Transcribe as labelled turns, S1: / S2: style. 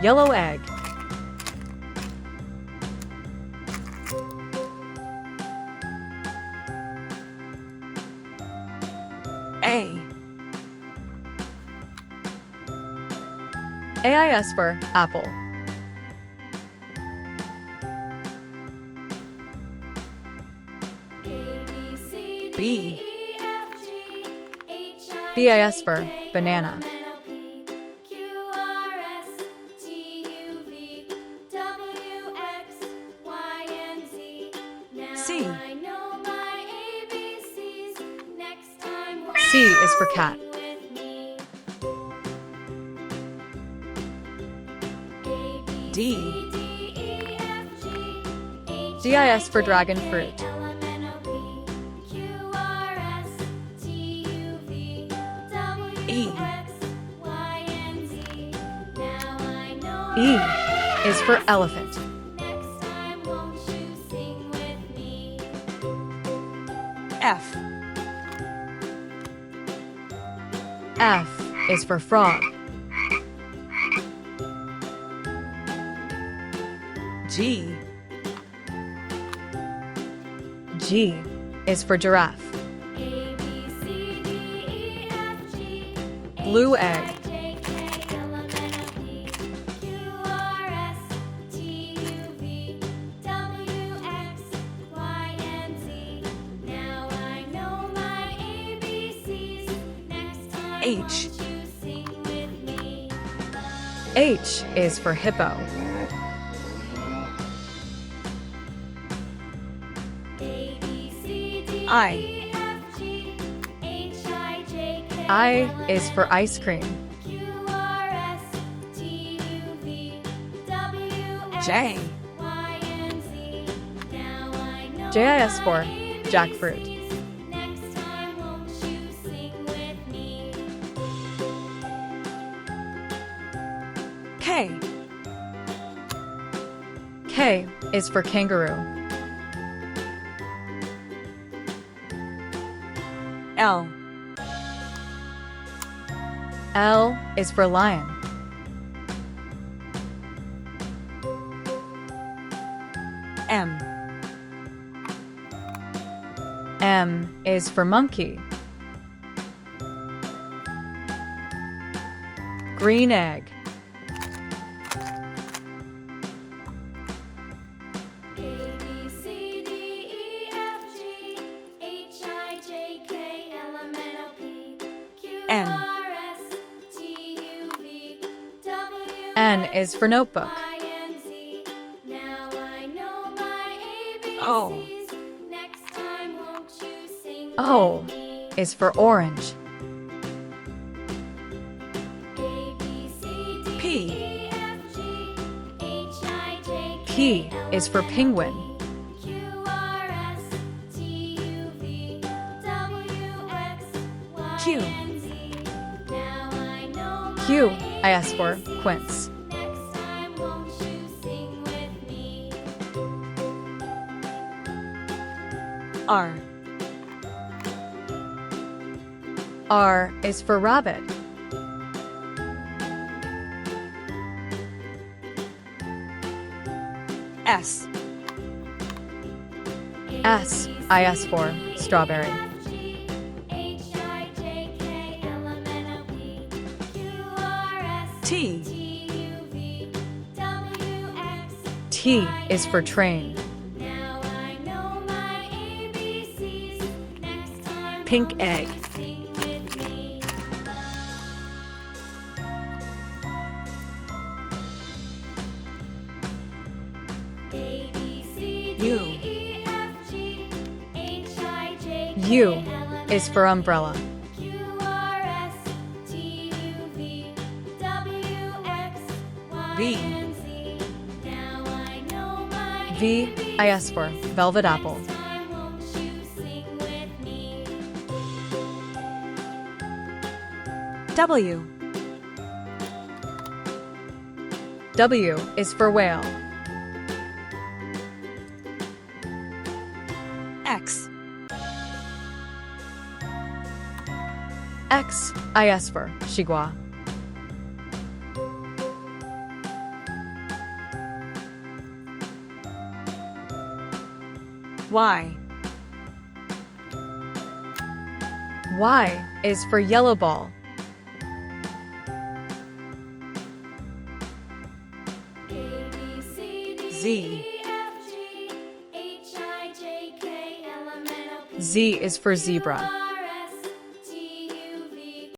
S1: Yellow egg. A. AIS for apple. B. BAS for banana. C. C is for cat. D. DIS for dragon fruit. E. E is for elephant. F. F is for frog. G. G is for giraffe. Blue egg. H. H is for hippo. I. I is for ice cream. J. JIS for jackfruit. K. K is for kangaroo. L. L is for lion. M. M is for monkey. Green egg. N. N is for notebook. O. O is for orange. P. P is for penguin. Q. Q I asked for quince. R. R is for rabbit. S. S I asked for strawberry. T. T is for train. Pink egg. U. U is for umbrella. V. V I asked for velvet apple. W. W is for whale. X. X I asked for Chigua. Y. Y is for yellow ball. Z. Z is for zebra.